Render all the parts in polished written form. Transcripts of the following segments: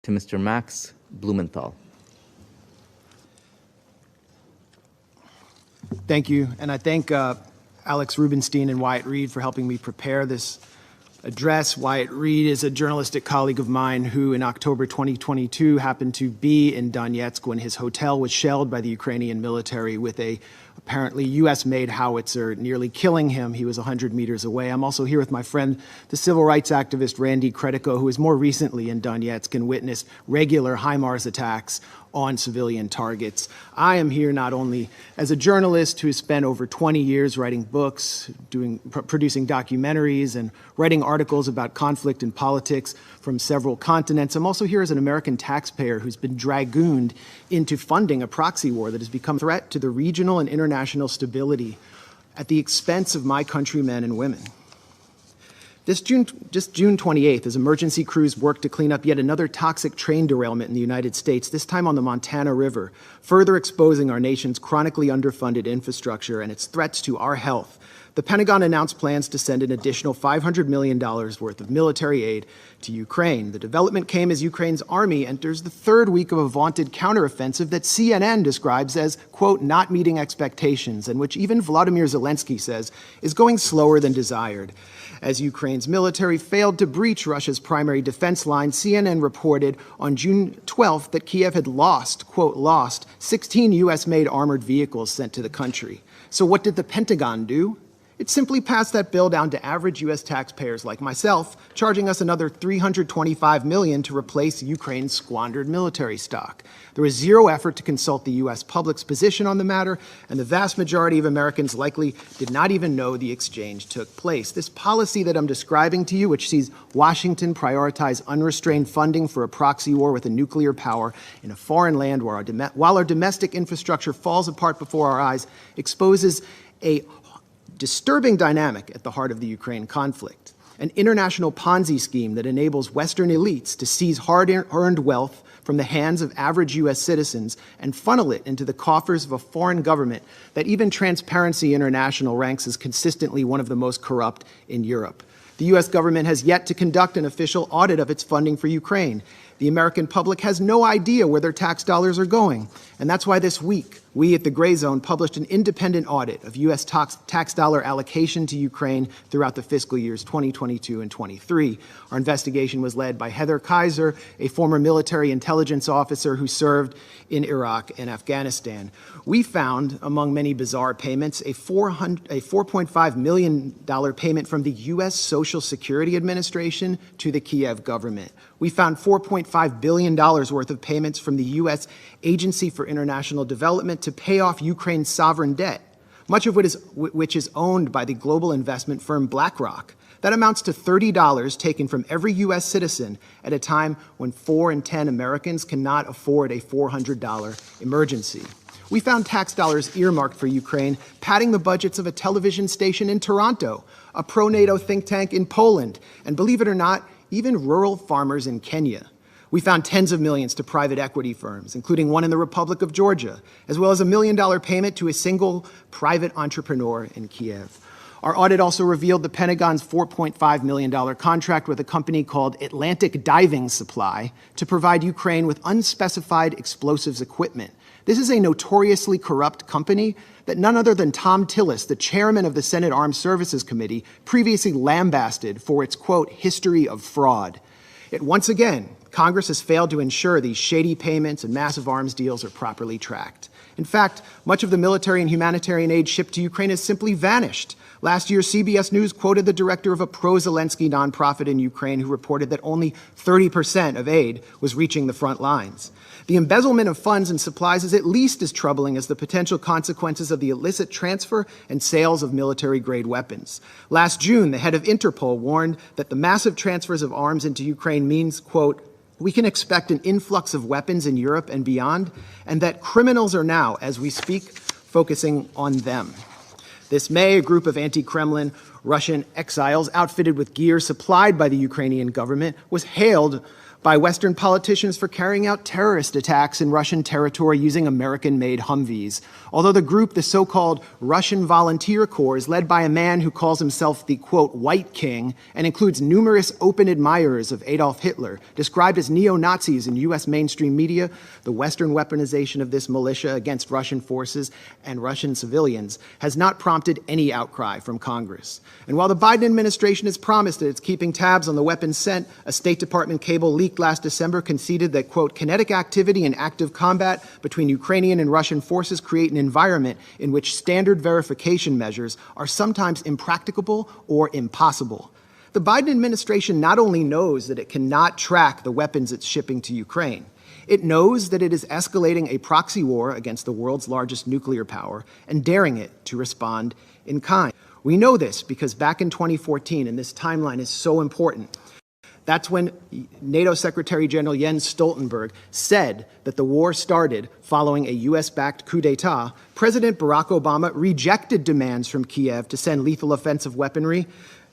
to Mr. Max Blumenthal. Thank you, and I thank Alex Rubinstein and Wyatt Reed for helping me prepare this address. Wyatt Reed is a journalistic colleague of mine who in October 2022 happened to be in Donetsk when his hotel was shelled by the Ukrainian military with a apparently US-made howitzer, nearly killing him. He was 100 meters away. I'm also here with my friend, the civil rights activist Randy Credico, who is more recently in Donetsk and witnessed regular HIMARS attacks on civilian targets. I am here not only as a journalist who has spent over 20 years writing books, producing documentaries, and writing articles about conflict and politics from several continents. I'm also here as an American taxpayer who's been dragooned into funding a proxy war that has become a threat to the regional and international stability at the expense of my countrymen and women. Just June 28th, as emergency crews worked to clean up yet another toxic train derailment in the United States, this time on the Montana River, further exposing our nation's chronically underfunded infrastructure and its threats to our health, the Pentagon announced plans to send an additional $500 million worth of military aid to Ukraine. The development came as Ukraine's army enters the third week of a vaunted counteroffensive that CNN describes as, quote, not meeting expectations, and which even Volodymyr Zelensky says is going slower than desired. As Ukraine's military failed to breach Russia's primary defense line, CNN reported on June 12th that Kiev had lost, quote, lost 16 US-made armored vehicles sent to the country. So what did the Pentagon do? It simply passed that bill down to average US taxpayers like myself, charging us another $325 million to replace Ukraine's squandered military stock. There was zero effort to consult the US public's position on the matter, and the vast majority of Americans likely did not even know the exchange took place. This policy that I'm describing to you, which sees Washington prioritize unrestrained funding for a proxy war with a nuclear power in a foreign land while our domestic infrastructure falls apart before our eyes, exposes a disturbing dynamic at the heart of the Ukraine conflict, an international Ponzi scheme that enables Western elites to seize hard-earned wealth from the hands of average US citizens and funnel it into the coffers of a foreign government that even Transparency International ranks as consistently one of the most corrupt in Europe. The US government has yet to conduct an official audit of its funding for Ukraine. The American public has no idea where their tax dollars are going. And that's why this week, we at the Gray Zone published an independent audit of US tax dollar allocation to Ukraine throughout the fiscal years 2022 and 23. Our investigation was led by Heather Kaiser, a former military intelligence officer who served in Iraq and Afghanistan. We found, among many bizarre payments, a $4.5 million payment from the US Social Security Administration to the Kiev government. We found $4.5 billion worth of payments from the US Agency for International Development to pay off Ukraine's sovereign debt, much of which is owned by the global investment firm BlackRock. That amounts to $30 taken from every US citizen at a time when 4 in 10 Americans cannot afford a $400 emergency. We found tax dollars earmarked for Ukraine, padding the budgets of a television station in Toronto, a pro-NATO think tank in Poland, and believe it or not, even rural farmers in Kenya. We found tens of millions to private equity firms, including one in the Republic of Georgia, as well as $1 million payment to a single private entrepreneur in Kiev. Our audit also revealed the Pentagon's $4.5 million contract with a company called Atlantic Diving Supply to provide Ukraine with unspecified explosives equipment. This is a notoriously corrupt company that none other than Thom Tillis, the chairman of the Senate Armed Services Committee, previously lambasted for its, quote, history of fraud. Yet once again, Congress has failed to ensure these shady payments and massive arms deals are properly tracked. In fact, much of the military and humanitarian aid shipped to Ukraine has simply vanished. Last year, CBS News quoted the director of a pro-Zelensky nonprofit in Ukraine who reported that only 30% of aid was reaching the front lines. The embezzlement of funds and supplies is at least as troubling as the potential consequences of the illicit transfer and sales of military-grade weapons. Last June, the head of Interpol warned that the massive transfers of arms into Ukraine means, quote, we can expect an influx of weapons in Europe and beyond, and that criminals are now, as we speak, focusing on them. This May, a group of anti-Kremlin Russian exiles outfitted with gear supplied by the Ukrainian government was hailed by Western politicians for carrying out terrorist attacks in Russian territory using American-made Humvees. Although the group, the so-called Russian Volunteer Corps, is led by a man who calls himself the, quote, White King, and includes numerous open admirers of Adolf Hitler, described as neo-Nazis in U.S. mainstream media, the Western weaponization of this militia against Russian forces and Russian civilians has not prompted any outcry from Congress. And while the Biden administration has promised that it's keeping tabs on the weapons sent, a State Department cable leaked last December conceded that, quote, kinetic activity and active combat between Ukrainian and Russian forces create an environment in which standard verification measures are sometimes impracticable or impossible. The Biden administration not only knows that it cannot track the weapons it's shipping to Ukraine, it knows that it is escalating a proxy war against the world's largest nuclear power and daring it to respond in kind. We know this because back in 2014, and this timeline is so important, that's when NATO Secretary General Jens Stoltenberg said that the war started following a US-backed coup d'etat. President Barack Obama rejected demands from Kiev to send lethal offensive weaponry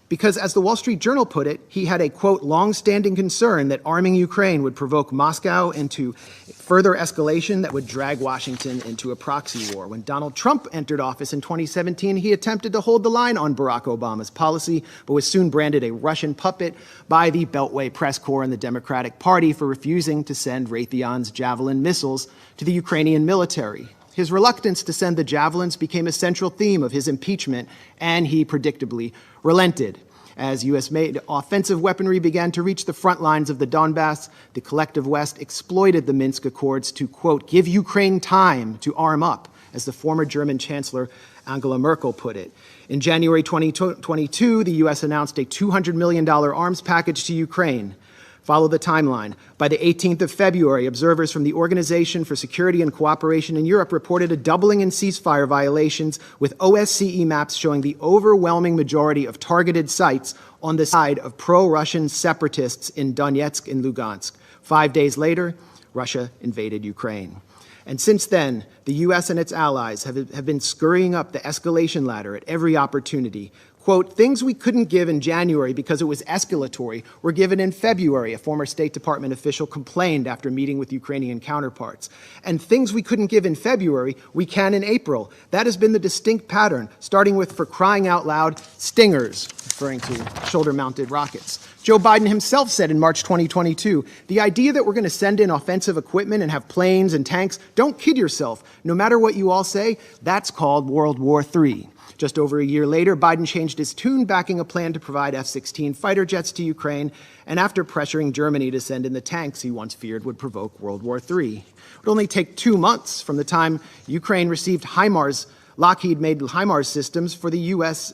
because, as the Wall Street Journal put it, he had a, quote, long-standing concern that arming Ukraine would provoke Moscow into further escalation that would drag Washington into a proxy war. When Donald Trump entered office in 2017, he attempted to hold the line on Barack Obama's policy, but was soon branded a Russian puppet by the Beltway Press Corps and the Democratic Party for refusing to send Raytheon's Javelin missiles to the Ukrainian military. His reluctance to send the Javelins became a central theme of his impeachment, and he predictably relented. As U.S.-made offensive weaponry began to reach the front lines of the Donbass, the collective West exploited the Minsk Accords to, quote, give Ukraine time to arm up, as the former German Chancellor Angela Merkel put it. In January 2022, the U.S. announced a $200 million arms package to Ukraine. Follow the timeline. By the 18th of February, observers from the Organization for Security and Cooperation in Europe reported a doubling in ceasefire violations, with OSCE maps showing the overwhelming majority of targeted sites on the side of pro-Russian separatists in Donetsk and Lugansk. 5 days later, Russia invaded Ukraine. And since then, the U.S. and its allies have been scurrying up the escalation ladder at every opportunity. Quote, things we couldn't give in January because it was escalatory were given in February, a former State Department official complained after meeting with Ukrainian counterparts. And things we couldn't give in February, we can in April. That has been the distinct pattern, starting with, for crying out loud, Stingers, referring to shoulder-mounted rockets. Joe Biden himself said in March 2022, the idea that we're going to send in offensive equipment and have planes and tanks, don't kid yourself. No matter what you all say, that's called World War III. Just over a year later, Biden changed his tune, backing a plan to provide F-16 fighter jets to Ukraine, and after pressuring Germany to send in the tanks he once feared would provoke World War III. It would only take 2 months from the time Ukraine received HIMARS, Lockheed-made HIMARS systems for the U.S.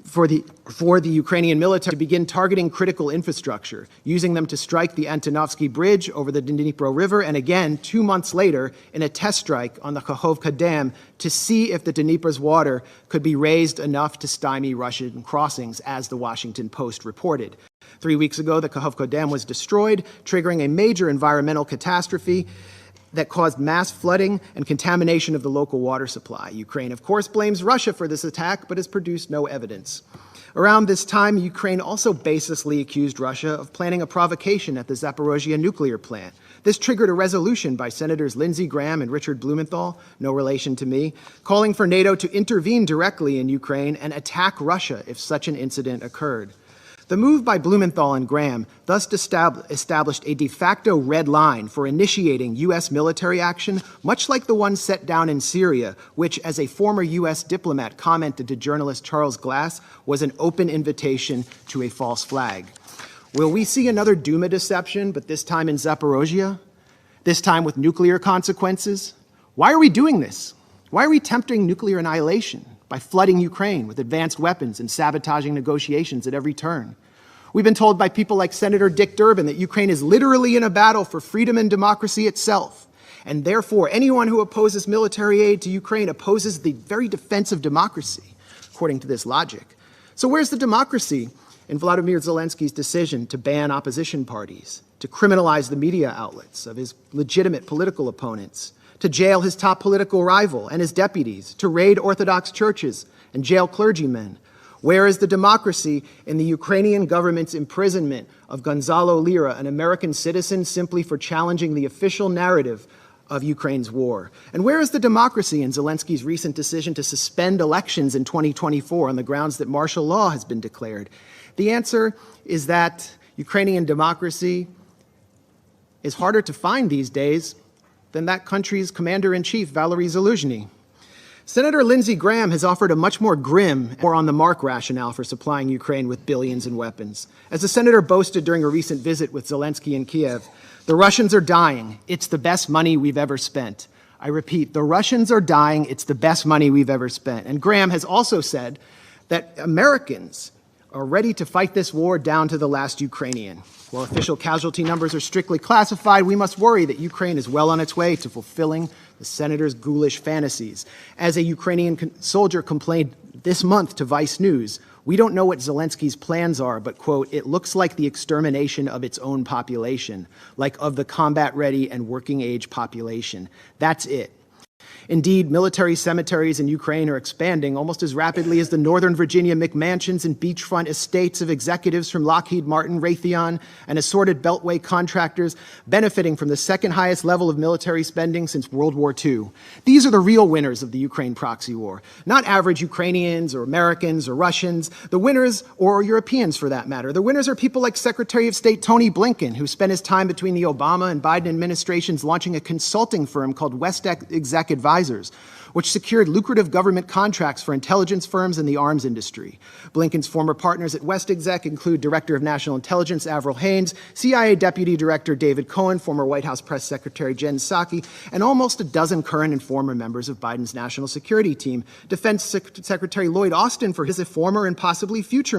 For the Ukrainian military to begin targeting critical infrastructure, using them to strike the Antonovsky Bridge over the Dnipro River, and again 2 months later in a test strike on the Kakhovka Dam to see if the Dnipro's water could be raised enough to stymie Russian crossings, as the Washington Post reported. 3 weeks ago, the Kakhovka Dam was destroyed, triggering a major environmental catastrophe that caused mass flooding and contamination of the local water supply. Ukraine, of course, blames Russia for this attack, but has produced no evidence. Around this time, Ukraine also baselessly accused Russia of planning a provocation at the Zaporozhye nuclear plant. This triggered a resolution by Senators Lindsey Graham and Richard Blumenthal, no relation to me, calling for NATO to intervene directly in Ukraine and attack Russia if such an incident occurred. The move by Blumenthal and Graham thus established a de facto red line for initiating U.S. military action, much like the one set down in Syria, which, as a former U.S. diplomat commented to journalist Charles Glass, was an open invitation to a false flag. Will we see another Duma deception, but this time in Zaporozhye? This time with nuclear consequences? Why are we doing this? Why are we tempting nuclear annihilation by flooding Ukraine with advanced weapons and sabotaging negotiations at every turn? We've been told by people like Senator Dick Durbin that Ukraine is literally in a battle for freedom and democracy itself, and therefore anyone who opposes military aid to Ukraine opposes the very defense of democracy, according to this logic. So where's the democracy in Vladimir Zelensky's decision to ban opposition parties, to criminalize the media outlets of his legitimate political opponents, to jail his top political rival and his deputies, to raid Orthodox churches and jail clergymen? Where is the democracy in the Ukrainian government's imprisonment of Gonzalo Lira, an American citizen, simply for challenging the official narrative of Ukraine's war? And where is the democracy in Zelensky's recent decision to suspend elections in 2024 on the grounds that martial law has been declared? The answer is that Ukrainian democracy is harder to find these days than that country's commander-in-chief, Valery Zaluzhny. Senator Lindsey Graham has offered a much more grim, more on-the-mark rationale for supplying Ukraine with billions in weapons. As the senator boasted during a recent visit with Zelensky in Kiev, the Russians are dying. It's the best money we've ever spent. I repeat, the Russians are dying. It's the best money we've ever spent. And Graham has also said that Americans are ready to fight this war down to the last Ukrainian. While official casualty numbers are strictly classified, we must worry that Ukraine is well on its way to fulfilling the senator's ghoulish fantasies. As a Ukrainian soldier complained this month to Vice News, we don't know what Zelensky's plans are, but, quote, it looks like the extermination of its own population, like of the combat-ready and working-age population. That's it. Indeed, military cemeteries in Ukraine are expanding almost as rapidly as the Northern Virginia McMansions and beachfront estates of executives from Lockheed Martin, Raytheon, and assorted Beltway contractors benefiting from the second highest level of military spending since World War II. These are the real winners of the Ukraine proxy war, not average Ukrainians or Americans or Russians. The winners, or Europeans for that matter, the winners are people like Secretary of State Tony Blinken, who spent his time between the Obama and Biden administrations launching a consulting firm called West Exec Advisors, which secured lucrative government contracts for intelligence firms in the arms industry. Blinken's former partners at West Exec include Director of National Intelligence Avril Haines, CIA Deputy Director David Cohen, former White House Press Secretary Jen Psaki, and almost a dozen current and former members of Biden's national security team. Defense Secretary Lloyd Austin, for his former and possibly future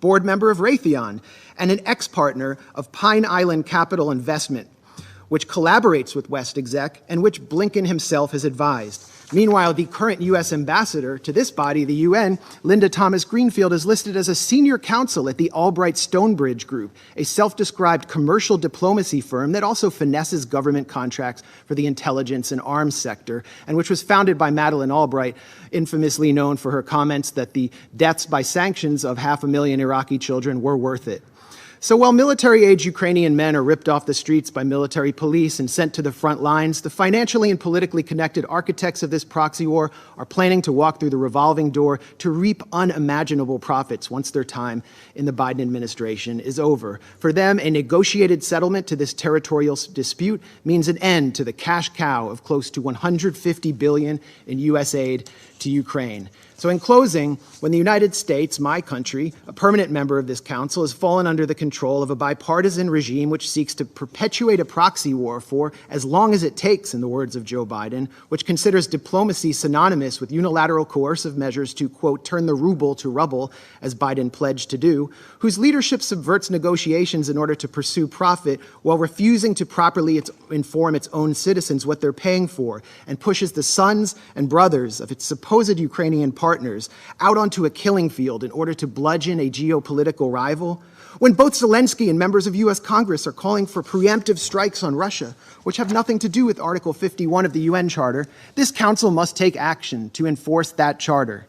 board member of Raytheon, and an ex-partner of Pine Island Capital Investment, which collaborates with West Exec and which Blinken himself has advised. Meanwhile, the current U.S. ambassador to this body, the UN, Linda Thomas-Greenfield, is listed as a senior counsel at the Albright Stonebridge Group, a self-described commercial diplomacy firm that also finesses government contracts for the intelligence and arms sector, and which was founded by Madeleine Albright, infamously known for her comments that the deaths by sanctions of 500,000 Iraqi children were worth it. So while military-age Ukrainian men are ripped off the streets by military police and sent to the front lines, the financially and politically connected architects of this proxy war are planning to walk through the revolving door to reap unimaginable profits once their time in the Biden administration is over. For them, a negotiated settlement to this territorial dispute means an end to the cash cow of close to $150 billion in U.S. aid to Ukraine. So in closing, when the United States, my country, a permanent member of this council, has fallen under the control of a bipartisan regime which seeks to perpetuate a proxy war for as long as it takes, in the words of Joe Biden, which considers diplomacy synonymous with unilateral coercive measures to, quote, turn the ruble to rubble, as Biden pledged to do, whose leadership subverts negotiations in order to pursue profit while refusing to properly inform its own citizens what they're paying for, and pushes the sons and brothers of its supposed Ukrainian partners out onto a killing field in order to bludgeon a geopolitical rival, when both Zelensky and members of U.S. Congress are calling for preemptive strikes on Russia, which have nothing to do with Article 51 of the UN Charter, this Council must take action to enforce that charter.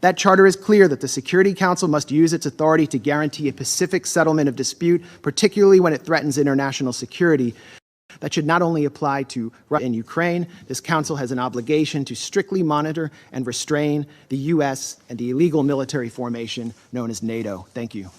That charter is clear that the Security Council must use its authority to guarantee a pacific settlement of dispute, particularly when it threatens international security. That should not only apply to Russia and Ukraine. This council has an obligation to strictly monitor and restrain the U.S. and the illegal military formation known as NATO. Thank you.